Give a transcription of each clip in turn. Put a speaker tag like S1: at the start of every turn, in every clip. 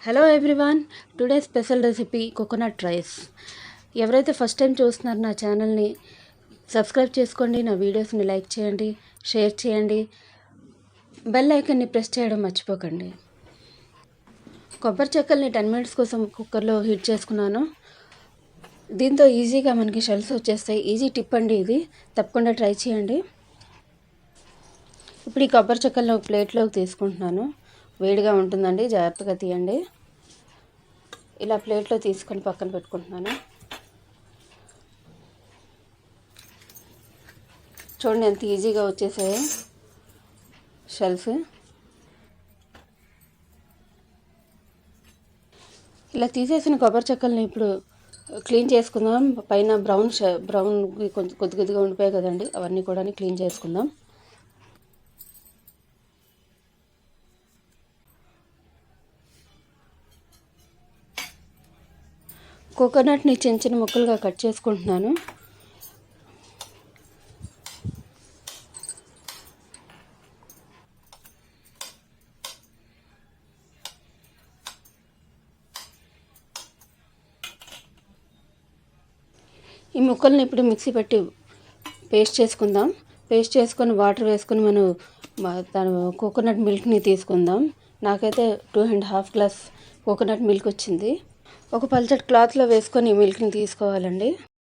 S1: Hello everyone, today special recipe coconut rice. ఎవరైతే first time చూస్తున్నారో నా ఛానల్ని సబ్స్క్రైబ్ చేసుకోండి, నా వీడియోస్ని లైక్ చేయండి, షేర్ చేయండి, బెల్ ఐకన్ని ప్రెస్ చేయడం మర్చిపోకండి. కొబ్బరి చెక్కల్ని 10 మినిట్స్ కోసం కుక్కర్లో హీట్ చేసుకున్నాను. దీంతో ఈజీగా మనకి షెల్స్ వచ్చేస్తాయి. ఈజీ టిప్ అండి ఇది, తప్పకుండా ట్రై చేయండి. ఇప్పుడు ఈ కొబ్బరి చెక్కలను ప్లేట్లోకి తీసుకుంటున్నాను. వేడిగా ఉంటుందండి, జాగ్రత్తగా తీయండి. ఇలా ప్లేట్లో తీసుకొని పక్కన పెట్టుకుంటున్నాను. చూడండి ఎంత ఈజీగా వచ్చేసాయి షెల్స్. ఇలా తీసేసిన కొబ్బరి చెక్కల్ని ఇప్పుడు క్లీన్ చేసుకుందాం. పైన బ్రౌన్ కొంచెం కొద్ది కొద్దిగా ఉండిపోయాయి కదండి, అవన్నీ కూడా క్లీన్ చేసుకుందాం. కోకోనట్ని చిన్న చిన్న ముక్కలుగా కట్ చేసుకుంటున్నాను. ఈ ముక్కల్ని ఇప్పుడు మిక్సీ పెట్టి పేస్ట్ చేసుకుందాం. పేస్ట్ చేసుకొని వాటర్ వేసుకొని మనం కోకోనట్ మిల్క్ని తీసుకుందాం. నాకైతే 2.5 గ్లాస్ కోకోనట్ మిల్క్ వచ్చింది. ఒక పల్చటి క్లాత్లో వేసుకొని మిల్క్ని తీసుకోవాలండి.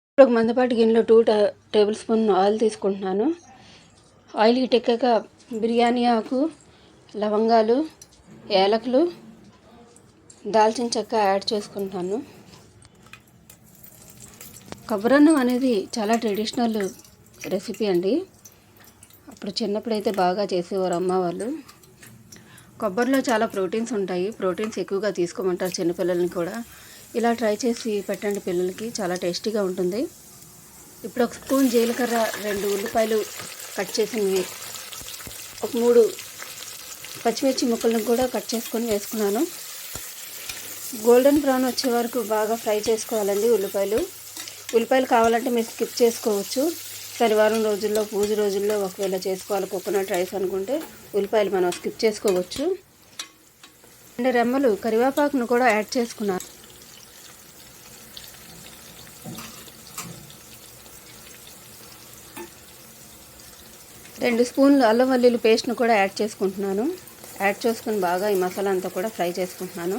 S1: ఇప్పుడు ఒక మందపాటి గిన్నెలో 2 టేబుల్ స్పూన్ ఆయిల్ తీసుకుంటున్నాను. ఆయిల్ హీట్ ఎక్కాక బిర్యానీ ఆకు, లవంగాలు, యాలకులు, దాల్చిన చెక్క యాడ్ చేసుకుంటాను. కొబ్బరన్నం అనేది చాలా ట్రెడిషనల్ రెసిపీ అండి. అప్పుడు చిన్నప్పుడు అయితే బాగా చేసేవారు అమ్మ వాళ్ళు. కొబ్బరిలో చాలా ప్రోటీన్స్ ఉంటాయి. ప్రోటీన్స్ ఎక్కువగా తీసుకోమంటారు చిన్నపిల్లల్ని కూడా. ఇలా ట్రై చేసి పెట్టండి పిల్లలకి, చాలా టేస్టీగా ఉంటుంది. ఇప్పుడు ఒక స్పూన్ జీలకర్ర, 2 ఉల్లిపాయలు కట్ చేసినవి, ఒక 3 పచ్చిమిర్చి ముక్కలను కూడా కట్ చేసుకొని వేసుకున్నాను. గోల్డెన్ బ్రౌన్ వచ్చే వరకు బాగా ఫ్రై చేసుకోవాలండి ఉల్లిపాయలు కావాలంటే మీరు స్కిప్ చేసుకోవచ్చు. శనివారం రోజుల్లో, పూజ రోజుల్లో ఒకవేళ చేసుకోవాలి కోకోనట్ రైస్ అనుకుంటే ఉల్లిపాయలు మనం స్కిప్ చేసుకోవచ్చు. 2 రెమ్మలు కరివేపాకును కూడా యాడ్ చేసుకున్నాను. 2 స్పూన్లు అల్లం వెల్లుల్లి పేస్ట్ను కూడా యాడ్ చేసుకుంటున్నాను. యాడ్ చేసుకుని బాగా ఈ మసాలా అంతా కూడా ఫ్రై చేసుకుంటున్నాను.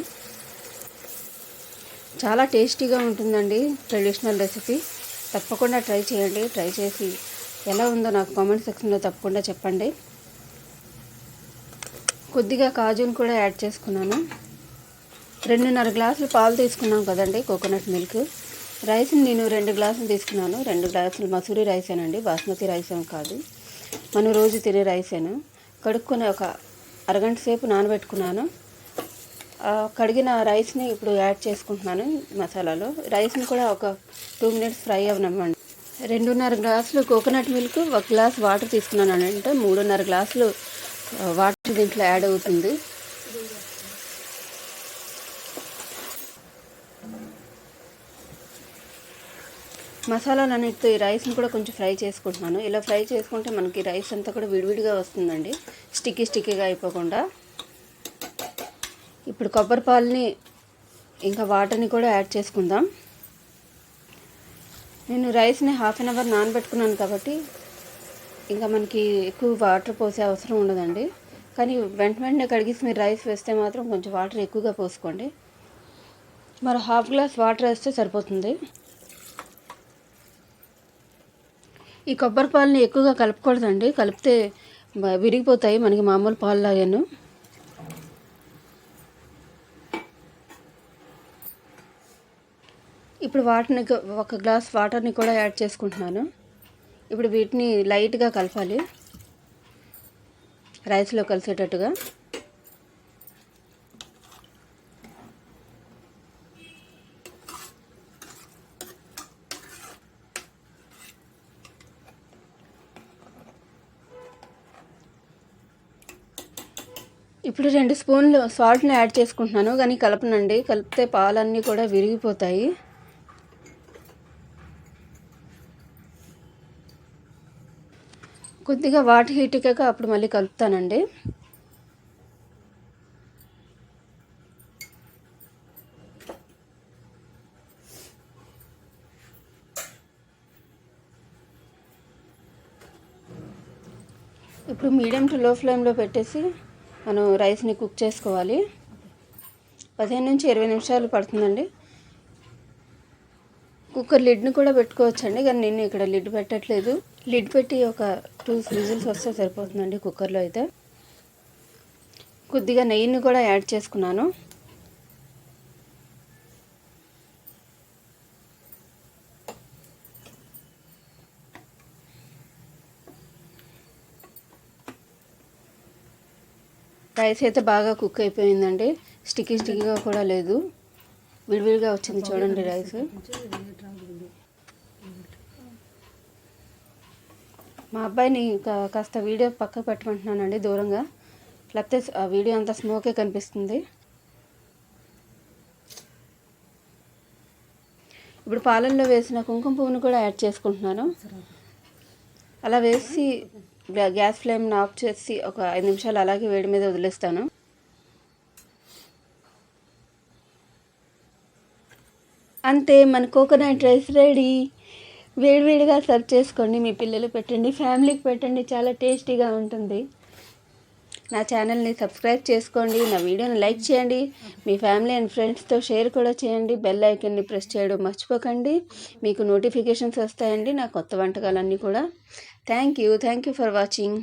S1: చాలా టేస్టీగా ఉంటుందండి, ట్రెడిషనల్ రెసిపీ. తప్పకుండా ట్రై చేయండి. ట్రై చేసి ఎలా ఉందో నాకు కామెంట్ సెక్షన్లో తప్పకుండా చెప్పండి. కొద్దిగా కాజును కూడా యాడ్ చేసుకున్నాను. 2.5 గ్లాసులు పాలు తీసుకున్నాం కదండి కోకోనట్ మిల్క్. రైస్ని నేను 2 గ్లాసులు తీసుకున్నాను. 2 గ్లాసులు మసూరి రైసేనండి, బాస్మతి రైస్ ఏం కాదు, మనం రోజు తినే రైసేను. కడుక్కొని ఒక అరగంట సేపు నానబెట్టుకున్నాను. కడిగిన రైస్ని ఇప్పుడు యాడ్ చేసుకుంటున్నాను మసాలాలో. రైస్ని కూడా ఒక 2 మినిట్స్ ఫ్రై అవ్వనివ్వండి. 2.5 గ్లాసులు కోకోనట్ మిల్క్, 1 గ్లాస్ వాటర్ తీసుకున్నాను అంటే 3.5 గ్లాసులు వాటర్ దీంట్లో యాడ్ అవుతుంది. మసాలాలన్నిటితో ఈ రైస్ని కూడా కొంచెం ఫ్రై చేసుకుంటున్నాను. ఇలా ఫ్రై చేసుకుంటే మనకి రైస్ అంతా కూడా విడివిడిగా వస్తుందండి, స్టిక్కీగా అయిపోకుండా. ఇప్పుడు కొబ్బరి పాలని ఇంకా వాటర్ని కూడా యాడ్ చేసుకుందాం. నేను రైస్ని 1/2 అవర్ నానబెట్టుకున్నాను కాబట్టి ఇంకా మనకి ఎక్కువ వాటర్ పోసే అవసరం ఉండదండి. కానీ వెంటనే కడిగేసి మీరు రైస్ వేస్తే మాత్రం కొంచెం వాటర్ ఎక్కువగా పోసుకోండి. మరి 1/2 గ్లాస్ వాటర్ వేస్తే సరిపోతుంది. ఈ కొబ్బరి పాలని ఎక్కువగా కలపకూడదండి, కలిపితే విరిగిపోతాయి మనకి మామూలు పాలు లాగాను. ఇప్పుడు వాటిని 1 గ్లాస్ వాటర్ని కూడా యాడ్ చేసుకుంటున్నాను. ఇప్పుడు వీటిని లైట్గా కలపాలి రైస్లో కలిసేటట్టుగా. ఇప్పుడు 2 స్పూన్లు సాల్ట్ని యాడ్ చేసుకుంటున్నాను, కానీ కలపనండి, కలిపితే పాలన్నీ కూడా విరిగిపోతాయి. కొద్దిగా వాటర్ హీట్ ఎక్కాక అప్పుడు మళ్ళీ కలుపుతానండి. ఇప్పుడు మీడియం టు లో ఫ్లేమ్లో పెట్టేసి మనం రైస్ని కుక్ చేసుకోవాలి. 15 నుంచి 20 నిమిషాలు పడుతుందండి. కుక్కర్ లిడ్ని కూడా పెట్టుకోవచ్చండి, కానీ నేను ఇక్కడ లిడ్ పెట్టట్లేదు. లిడ్ పెట్టి ఒక 2 విజిల్స్ వస్తే సరిపోతుందండి కుక్కర్లో అయితే. కొద్దిగా నెయ్యిని కూడా యాడ్ చేసుకున్నాను. రైస్ అయితే బాగా కుక్ అయిపోయిందండి. స్టిక్కీగా కూడా లేదు, విడివిడిగా వచ్చింది చూడండి రైస్. మా అబ్బాయిని కాస్త వీడియో పక్క పెట్టమంటున్నానండి దూరంగా, లేకపోతే ఆ వీడియో అంతా స్మోకే కనిపిస్తుంది. ఇప్పుడు పాలల్లో వేసిన కుంకుమ పువ్వును కూడా యాడ్ చేసుకుంటున్నాను. అలా వేసి గ్యాస్ ఫ్లేమ్ని ఆఫ్ చేసి ఒక 5 నిమిషాలు అలాగే వేడి మీద వదిలేస్తాను. అంతే, మన కోకోనట్ రైస్ రెడీ. వేడివేడిగా సర్వ్ చేసుకోండి, మీ పిల్లలు పెట్టండి, ఫ్యామిలీకి పెట్టండి, చాలా టేస్టీగా ఉంటుంది. నా ఛానల్ని సబ్స్క్రైబ్ చేసుకోండి, నా వీడియోని లైక్ చేయండి, మీ ఫ్యామిలీ అండ్ ఫ్రెండ్స్తో షేర్ కూడా చేయండి. బెల్ ఐకన్ని ప్రెస్ చేయడం మర్చిపోకండి, మీకు నోటిఫికేషన్స్ వస్తాయండి నా కొత్త వంటకాలన్నీ కూడా. Thank you for watching.